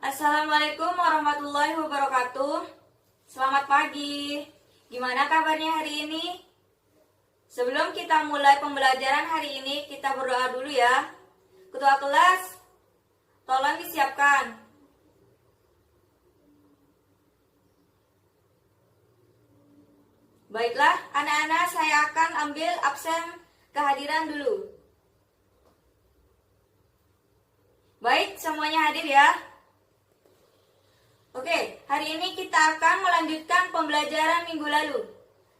Assalamualaikum warahmatullahi wabarakatuh. Selamat pagi. Gimana kabarnya hari ini? Sebelum kita mulai pembelajaran hari ini, kita berdoa dulu ya. Ketua kelas, tolong disiapkan. Baiklah, anak-anak, saya akan ambil absen kehadiran dulu. Baik, semuanya hadir ya. Oke, hari ini kita akan melanjutkan pembelajaran minggu lalu.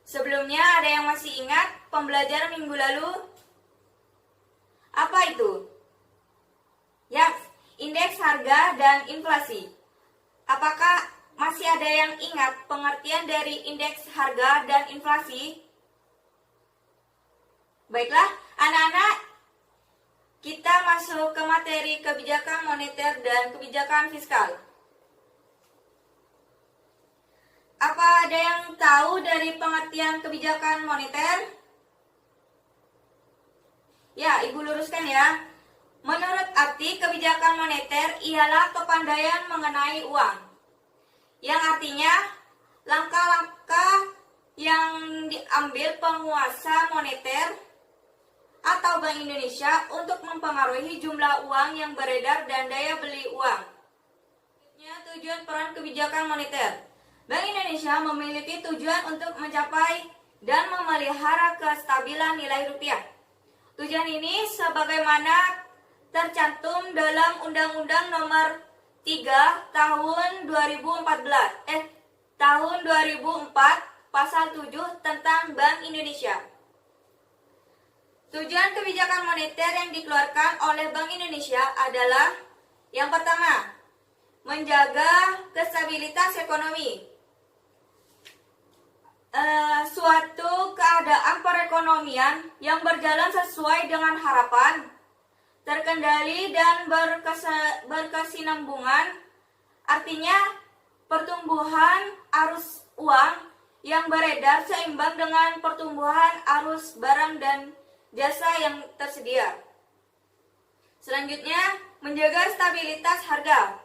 Sebelumnya, ada yang masih ingat pembelajaran minggu lalu? Apa itu? Ya, indeks harga dan inflasi. Apakah masih ada yang ingat pengertian dari indeks harga dan inflasi? Baiklah, anak-anak, kita masuk ke materi kebijakan moneter dan kebijakan fiskal. Apa ada yang tahu dari pengertian kebijakan moneter? Ya, Ibu luruskan ya. Menurut arti kebijakan moneter ialah kepandaian mengenai uang, yang artinya langkah-langkah yang diambil penguasa moneter atau Bank Indonesia untuk mempengaruhi jumlah uang yang beredar dan daya beli uang. Tujuan peran kebijakan moneter. Bank Indonesia memiliki tujuan untuk mencapai dan memelihara kestabilan nilai rupiah. Tujuan ini sebagaimana tercantum dalam Undang-Undang Nomor 3 Tahun 2004 Pasal 7 tentang Bank Indonesia. Tujuan kebijakan moneter yang dikeluarkan oleh Bank Indonesia adalah yang pertama, menjaga kestabilitas ekonomi. Suatu keadaan perekonomian yang berjalan sesuai dengan harapan, terkendali dan berkesinambungan, artinya pertumbuhan arus uang yang beredar seimbang dengan pertumbuhan arus barang dan jasa yang tersedia. Selanjutnya, menjaga stabilitas harga,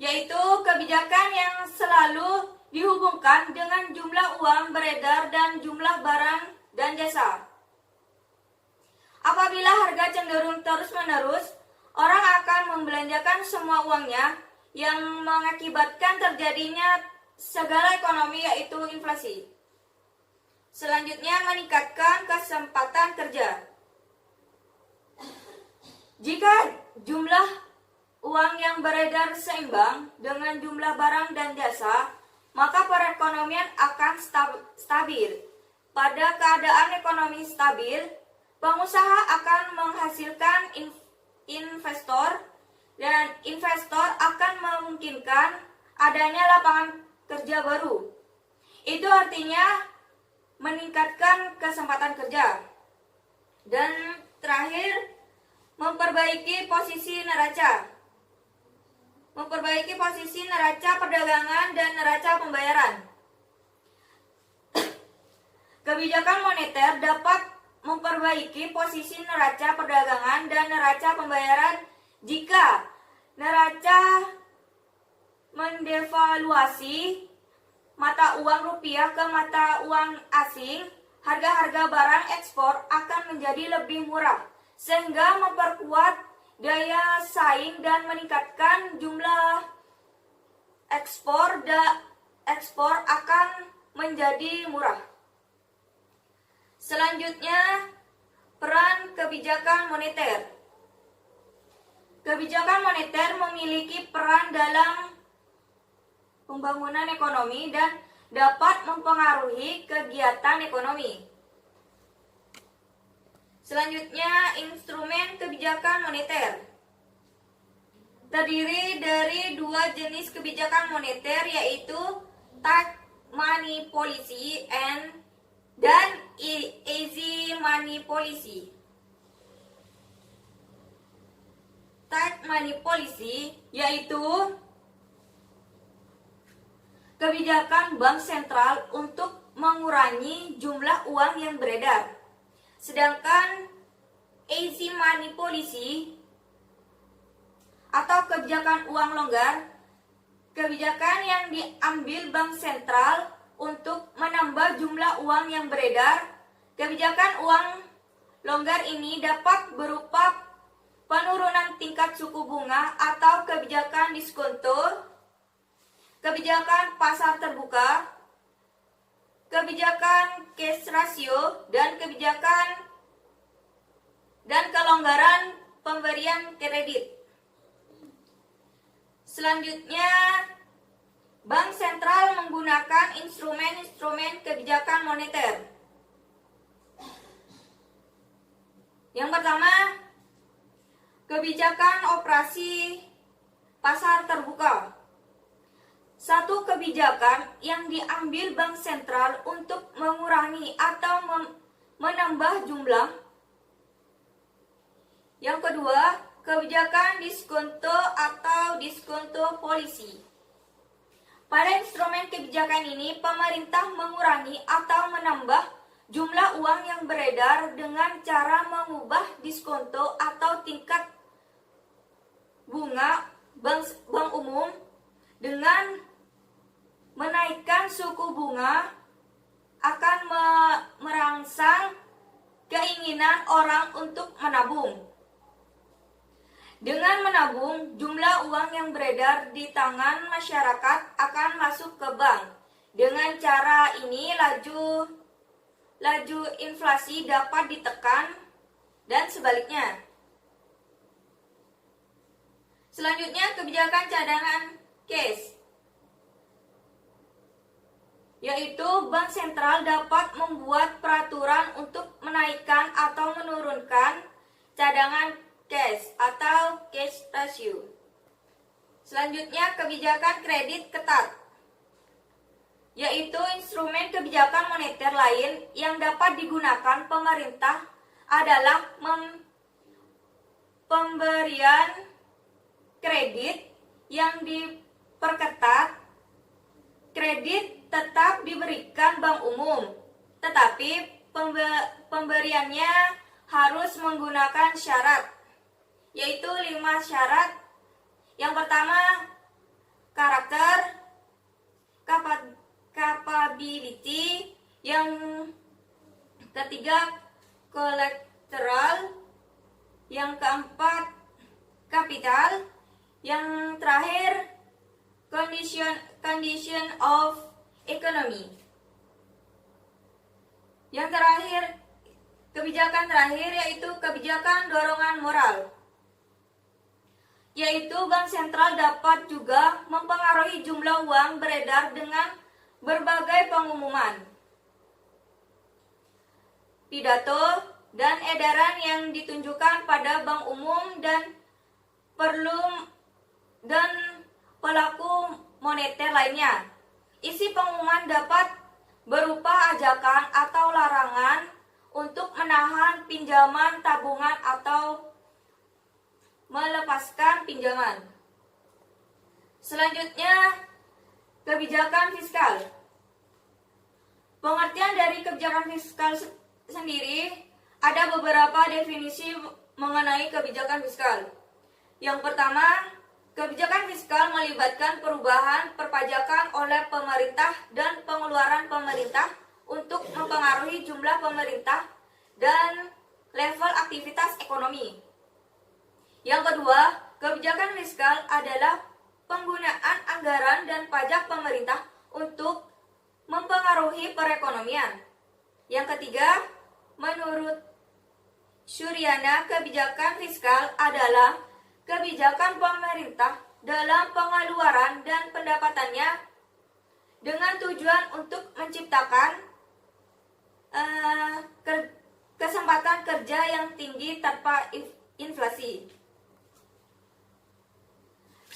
yaitu kebijakan yang selalu dihubungkan dengan jumlah uang beredar dan jumlah barang dan jasa. Apabila harga cenderung terus-menerus, orang akan membelanjakan semua uangnya yang mengakibatkan terjadinya segala ekonomi, yaitu inflasi. Selanjutnya, meningkatkan kesempatan kerja. Jika jumlah uang yang beredar seimbang dengan jumlah barang dan jasa, maka perekonomian akan stabil. Pada keadaan ekonomi stabil, pengusaha akan menghasilkan investor, dan investor akan memungkinkan adanya lapangan kerja baru. Itu artinya meningkatkan kesempatan kerja. Dan terakhir, memperbaiki posisi neraca. Memperbaiki posisi neraca perdagangan dan neraca pembayaran. Kebijakan moneter dapat memperbaiki posisi neraca perdagangan dan neraca pembayaran jika neraca mendevaluasi mata uang rupiah ke mata uang asing, harga-harga barang ekspor akan menjadi lebih murah, sehingga memperkuat daya saing dan meningkatkan jumlah ekspor akan menjadi murah. Selanjutnya, peran kebijakan moneter. Kebijakan moneter memiliki peran dalam pembangunan ekonomi dan dapat mempengaruhi kegiatan ekonomi. Selanjutnya, instrumen kebijakan moneter. Terdiri dari dua jenis kebijakan moneter, yaitu tight money policy dan easy money policy. Tight money policy yaitu kebijakan bank sentral untuk mengurangi jumlah uang yang beredar. Sedangkan easy money policy atau kebijakan uang longgar, kebijakan yang diambil bank sentral untuk menambah jumlah uang yang beredar. Kebijakan uang longgar ini dapat berupa penurunan tingkat suku bunga atau kebijakan diskonto, kebijakan pasar terbuka, kebijakan cash ratio, dan kebijakan dan kelonggaran pemberian kredit. Selanjutnya, bank sentral menggunakan instrumen-instrumen kebijakan moneter. Yang pertama, kebijakan operasi pasar terbuka. Satu kebijakan yang diambil bank sentral untuk mengurangi atau menambah jumlah. Yang kedua, kebijakan diskonto atau diskonto polisi. Pada instrumen kebijakan ini, pemerintah mengurangi atau menambah jumlah uang yang beredar dengan cara mengubah diskonto atau tingkat bunga bank umum dengan menaikkan suku bunga akan merangsang keinginan orang untuk menabung. Dengan menabung, jumlah uang yang beredar di tangan masyarakat akan masuk ke bank. Dengan cara ini, laju inflasi dapat ditekan dan sebaliknya. Selanjutnya, kebijakan cadangan cash, yaitu bank sentral dapat membuat peraturan untuk menaikkan atau menurunkan cadangan cash atau cash ratio. Selanjutnya, kebijakan kredit ketat, yaitu instrumen kebijakan moneter lain yang dapat digunakan pemerintah adalah pemberian kredit yang diperketat. Kredit tetap diberikan bank umum, tetapi pemberiannya harus menggunakan syarat, yaitu 5 syarat. Yang pertama, karakter, capability. Yang ketiga, collateral. Yang keempat, kapital. Yang terakhir, condition of economy. Yang terakhir, kebijakan terakhir yaitu kebijakan dorongan moral, yaitu bank sentral dapat juga mempengaruhi jumlah uang beredar dengan berbagai pengumuman, pidato, dan edaran yang ditunjukkan pada bank umum dan pelaku moneter lainnya. Isi pengumuman dapat berupa ajakan atau larangan untuk menahan pinjaman tabungan atau melepaskan pinjaman. Selanjutnya, kebijakan fiskal. Pengertian dari kebijakan fiskal sendiri, ada beberapa definisi mengenai kebijakan fiskal. Yang pertama, kebijakan fiskal melibatkan perubahan perpajakan oleh pemerintah dan pengeluaran pemerintah untuk mempengaruhi jumlah pemerintah dan level aktivitas ekonomi. Yang kedua, kebijakan fiskal adalah penggunaan anggaran dan pajak pemerintah untuk mempengaruhi perekonomian. Yang ketiga, menurut Suryana, kebijakan fiskal adalah kebijakan pemerintah dalam pengeluaran dan pendapatannya dengan tujuan untuk menciptakan kesempatan kerja yang tinggi tanpa inflasi.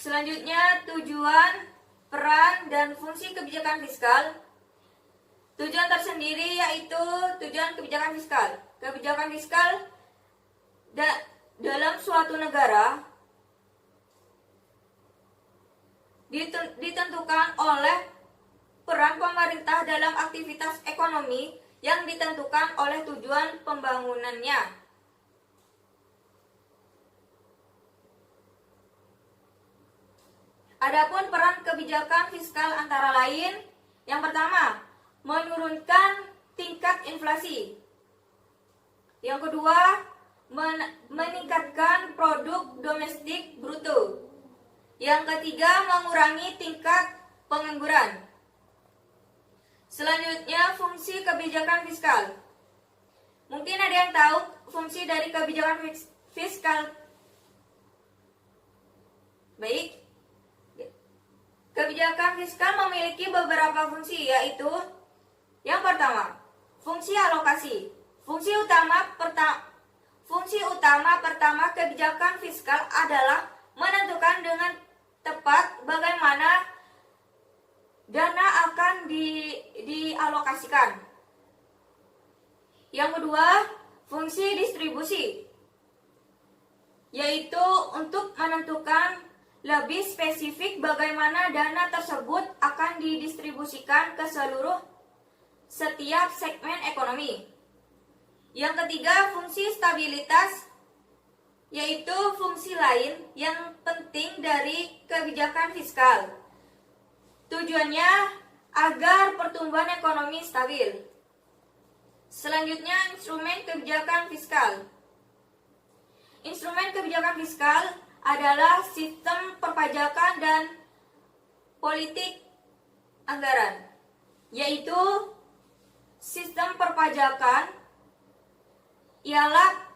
Selanjutnya, tujuan, peran, dan fungsi kebijakan fiskal. Tujuan tersendiri yaitu tujuan kebijakan fiskal. Kebijakan fiskal dalam suatu negara ditentukan oleh peran pemerintah dalam aktivitas ekonomi yang ditentukan oleh tujuan pembangunannya. Adapun peran kebijakan fiskal antara lain, yang pertama, menurunkan tingkat inflasi. Yang kedua, meningkatkan produk domestik bruto. Yang ketiga, mengurangi tingkat pengangguran. Selanjutnya, fungsi kebijakan fiskal. Mungkin ada yang tahu fungsi dari kebijakan fiskal. Baik. Kebijakan fiskal memiliki beberapa fungsi, yaitu yang pertama, fungsi alokasi. Fungsi utama pertama kebijakan fiskal adalah menentukan dengan tepat bagaimana dana akan dialokasikan. Yang kedua, fungsi distribusi, yaitu untuk menentukan lebih spesifik bagaimana dana tersebut akan didistribusikan ke seluruh setiap segmen ekonomi. Yang ketiga, fungsi stabilitas, yaitu fungsi lain yang penting dari kebijakan fiskal. Tujuannya agar pertumbuhan ekonomi stabil. Selanjutnya, instrumen kebijakan fiskal. Instrumen kebijakan fiskal adalah sistem perpajakan dan politik anggaran, yaitu sistem perpajakan ialah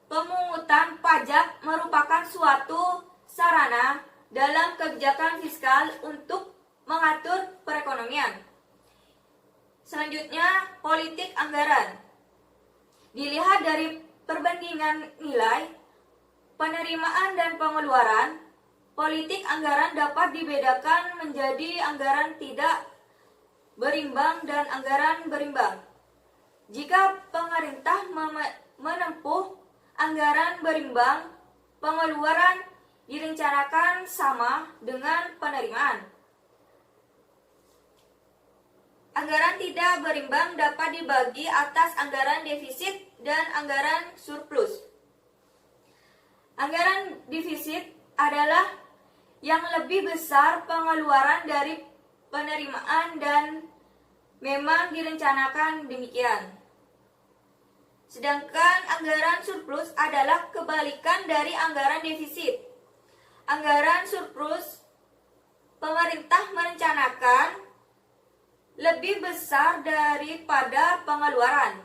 pemungutan pajak merupakan suatu sarana dalam kebijakan fiskal untuk mengatur perekonomian. Selanjutnya, politik anggaran. Dilihat dari perbandingan nilai penerimaan dan pengeluaran, politik anggaran dapat dibedakan menjadi anggaran tidak berimbang dan anggaran berimbang. Jika pemerintah menempuh anggaran berimbang, pengeluaran direncanakan sama dengan penerimaan. Anggaran tidak berimbang dapat dibagi atas anggaran defisit dan anggaran surplus. Anggaran defisit adalah yang lebih besar pengeluaran dari penerimaan dan memang direncanakan demikian. Sedangkan anggaran surplus adalah kebalikan dari anggaran defisit. Anggaran surplus, pemerintah merencanakan lebih besar daripada pengeluaran.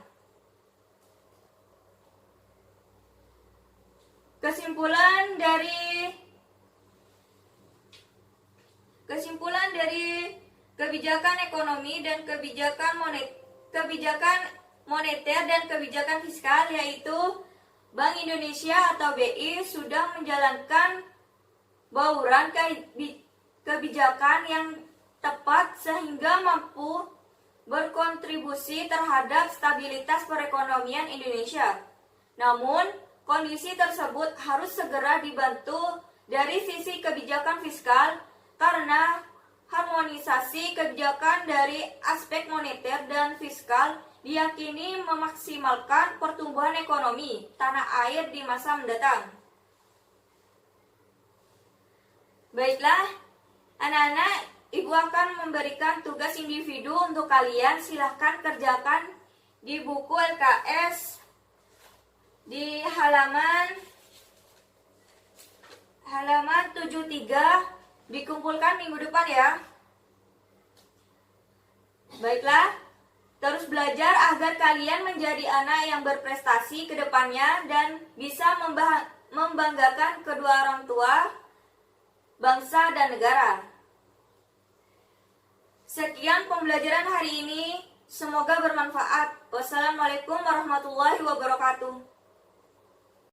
Kesimpulan dari kebijakan ekonomi dan kebijakan moneter dan kebijakan fiskal, yaitu Bank Indonesia atau BI sudah menjalankan bauran kebijakan yang tepat sehingga mampu berkontribusi terhadap stabilitas perekonomian Indonesia. Namun, kondisi tersebut harus segera dibantu dari sisi kebijakan fiskal karena harmonisasi kebijakan dari aspek moneter dan fiskal diyakini memaksimalkan pertumbuhan ekonomi tanah air di masa mendatang. Baiklah, anak-anak, Ibu akan memberikan tugas individu untuk kalian. Silahkan kerjakan di buku LKS di halaman 73, dikumpulkan minggu depan ya. Baiklah, terus belajar agar kalian menjadi anak yang berprestasi ke depannya dan bisa membanggakan kedua orang tua, bangsa dan negara. Sekian pembelajaran hari ini, semoga bermanfaat. Wassalamualaikum warahmatullahi wabarakatuh.